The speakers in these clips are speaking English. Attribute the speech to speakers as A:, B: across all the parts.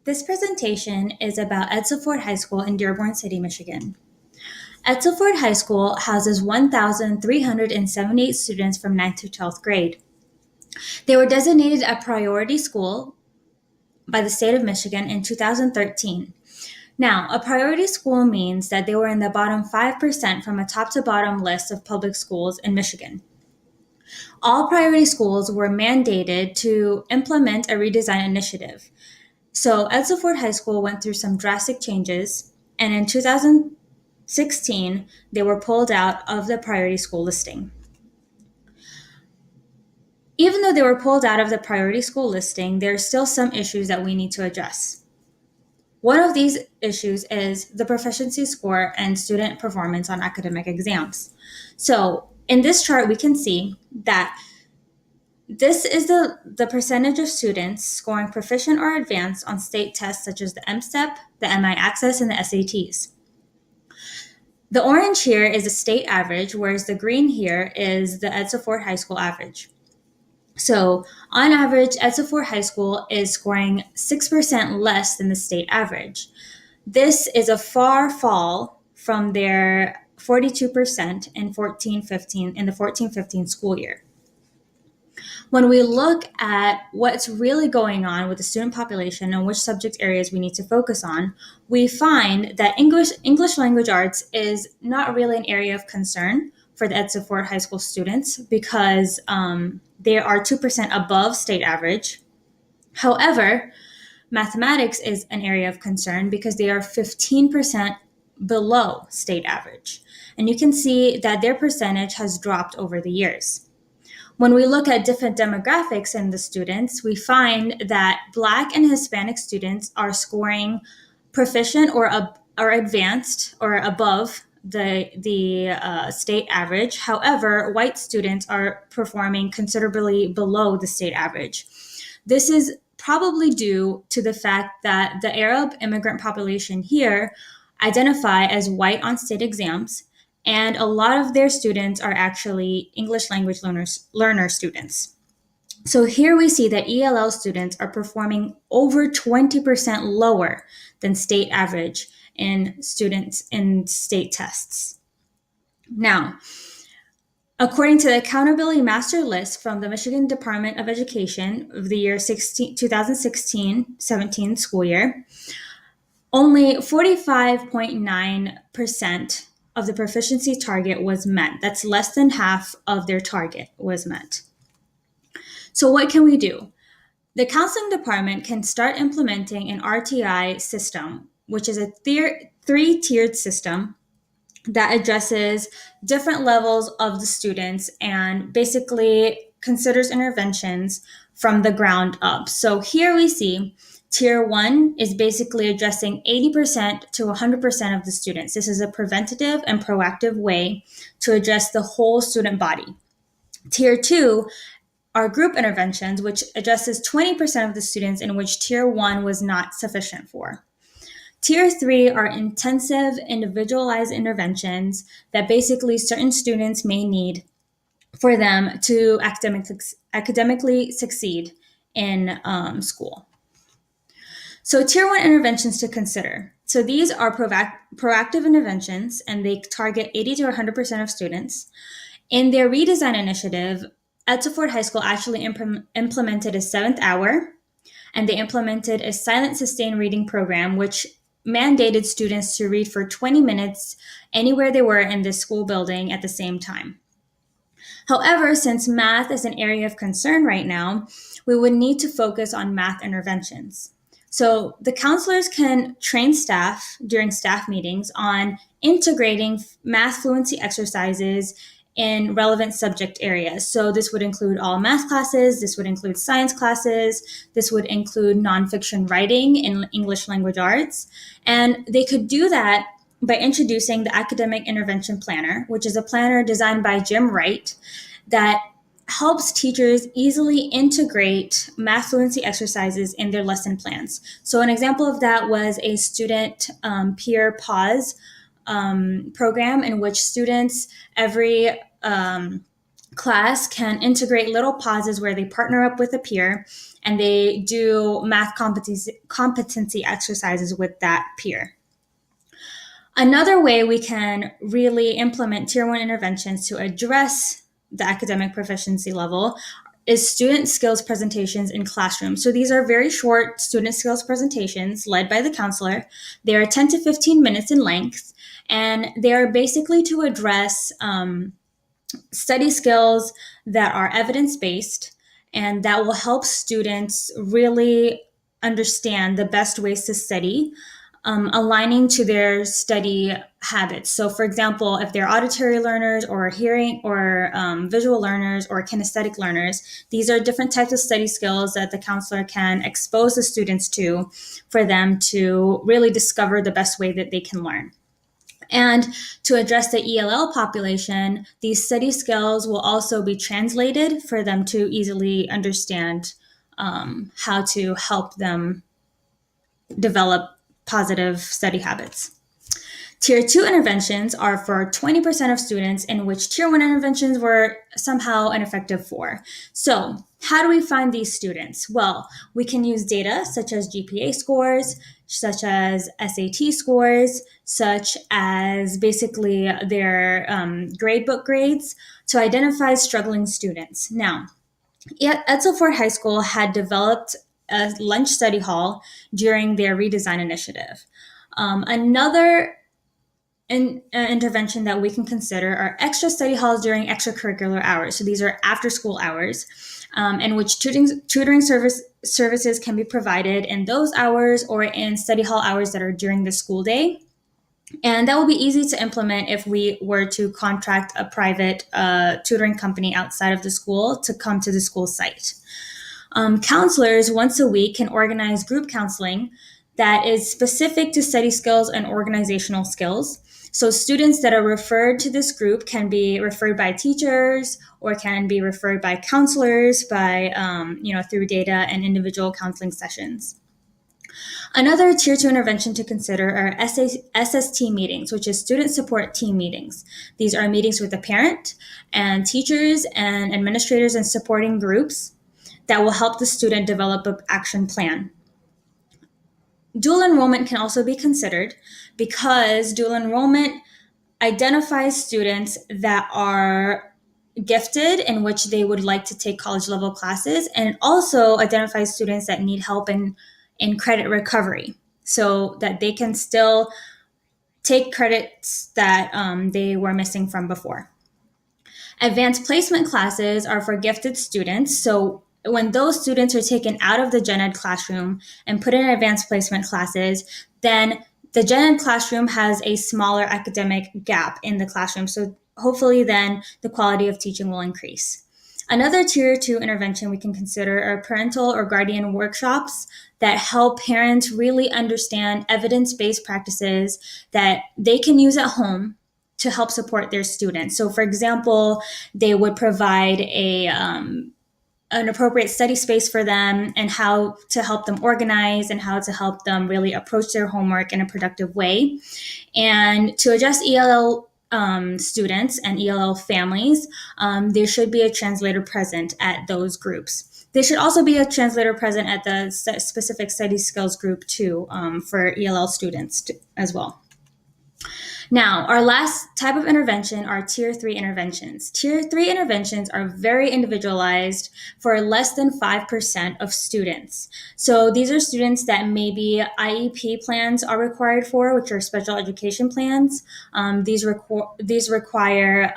A: This presentation is about Edsel High School in Dearborn City, Michigan. Edsel High School houses 1,378 students from 9th to 12th grade. They were designated a priority school by the state of Michigan in 2013. Now, a priority school means that they were in the bottom 5% from a top to bottom list of public schools in Michigan. All priority schools were mandated to implement a redesign initiative. So Edsel High School went through some drastic changes, and in 2016, they were pulled out of the priority school listing. Even though they were pulled out of the priority school listing, there are still some issues that we need to address. One of these issues is the proficiency score and student performance on academic exams. So in this chart, we can see that this is the percentage of students scoring proficient or advanced on state tests such as the MSTEP, the MI Access, and the SATs. The orange here is a state average, whereas the green here is the Edsel High School average. So on average, Edsel High School is scoring 6% less than the state average. This is a far fall from their 42% in the 14-15 school year. When we look at what's really going on with the student population and which subject areas we need to focus on, we find that English language arts is not really an area of concern for the Edsel High School students because they are 2% above state average. However, mathematics is an area of concern because they are 15% below state average. And you can see that their percentage has dropped over the years. When we look at different demographics in the students, we find that Black and Hispanic students are scoring proficient or advanced or above the state average. However, white students are performing considerably below the state average. This is probably due to the fact that the Arab immigrant population here identify as white on state exams, and a lot of their students are actually English language learner students. So here we see that ELL students are performing over 20% lower than state average in students in state tests. Now, according to the Accountability Master List from the Michigan Department of Education of the year 2016-17 school year, only 45.9% of the proficiency target was met. That's less than half of their target was met. So what can we do? The counseling department can start implementing an RTI system, which is a three-tiered system that addresses different levels of the students and basically considers interventions from the ground up. So here we see Tier 1 is basically addressing 80% to 100% of the students. This is a preventative and proactive way to address the whole student body. Tier 2 are group interventions, which addresses 20% of the students in which Tier 1 was not sufficient for. Tier 3 are intensive, individualized interventions that basically certain students may need for them to academically succeed in school. So Tier 1 interventions to consider. So these are proactive interventions, and they target 80 to 100% of students. In their redesign initiative, Edsel High School actually implemented a 7th hour, and they implemented a silent sustained reading program, which mandated students to read for 20 minutes anywhere they were in the school building at the same time. However, since math is an area of concern right now, we would need to focus on math interventions. So the counselors can train staff during staff meetings on integrating math fluency exercises in relevant subject areas. So this would include all math classes, this would include science classes, this would include nonfiction writing in English language arts. And they could do that by introducing the Academic Intervention Planner, which is a planner designed by Jim Wright that helps teachers easily integrate math fluency exercises in their lesson plans. So an example of that was a student peer pause program in which students every class can integrate little pauses where they partner up with a peer and they do math competency exercises with that peer. Another way we can really implement Tier 1 interventions to address the academic proficiency level is student skills presentations in classrooms. So these are very short student skills presentations led by the counselor. They are 10 to 15 minutes in length, and they are basically to address study skills that are evidence-based and that will help students really understand the best ways to study, aligning to their study habits. So, for example, if they're auditory learners or hearing or visual learners or kinesthetic learners, these are different types of study skills that the counselor can expose the students to for them to really discover the best way that they can learn. And to address the ELL population, these study skills will also be translated for them to easily understand how to help them develop positive study habits. Tier 2 interventions are for 20% of students in which Tier 1 interventions were somehow ineffective for. So, how do we find these students? Well, we can use data such as GPA scores, such as SAT scores, such as basically their gradebook grades to identify struggling students. Now, Edsel Ford High School had developed a lunch study hall during their redesign initiative. Another intervention that we can consider are extra study halls during extracurricular hours. So these are after school hours in which tutoring services can be provided in those hours or in study hall hours that are during the school day. And that will be easy to implement if we were to contract a private tutoring company outside of the school to come to the school site. Counselors once a week can organize group counseling that is specific to study skills and organizational skills. So students that are referred to this group can be referred by teachers or can be referred by counselors by, through data and individual counseling sessions. Another Tier 2 intervention to consider are SST meetings, which is student support team meetings. These are meetings with the parent and teachers and administrators and supporting groups that will help the student develop an action plan. Dual enrollment can also be considered because dual enrollment identifies students that are gifted in which they would like to take college level classes, and it also identifies students that need help in credit recovery so that they can still take credits that they were missing from before. Advanced placement classes are for gifted students. So when those students are taken out of the gen ed classroom and put in advanced placement classes, then the gen ed classroom has a smaller academic gap in the classroom. So hopefully then the quality of teaching will increase. Another Tier 2 intervention we can consider are parental or guardian workshops that help parents really understand evidence-based practices that they can use at home to help support their students. So for example, they would provide an appropriate study space for them and how to help them organize and how to help them really approach their homework in a productive way. And to address ELL students and ELL families, there should be a translator present at those groups. There should also be a translator present at the specific study skills group too, for ELL students as well. Now, our last type of intervention are Tier 3 interventions. Tier 3 interventions are very individualized for less than 5% of students. So these are students that maybe IEP plans are required for, which are special education plans. These require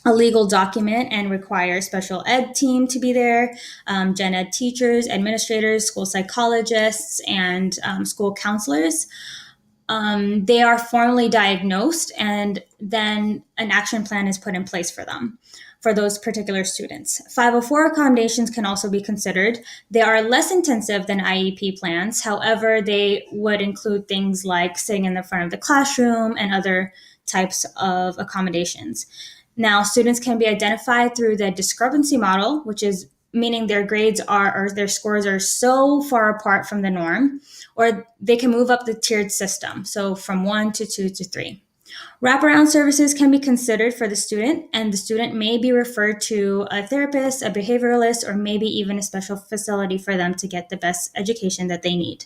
A: a legal document and require a special ed team to be there, gen ed teachers, administrators, school psychologists, and school counselors. They are formally diagnosed and then an action plan is put in place for them, for those particular students. 504 accommodations can also be considered. They are less intensive than IEP plans. However, they would include things like sitting in the front of the classroom and other types of accommodations. Now, students can be identified through the discrepancy model, which is meaning their grades or their scores are so far apart from the norm, or they can move up the tiered system, so from 1 to 2 to 3. Wraparound services can be considered for the student, and the student may be referred to a therapist, a behavioralist, or maybe even a special facility for them to get the best education that they need.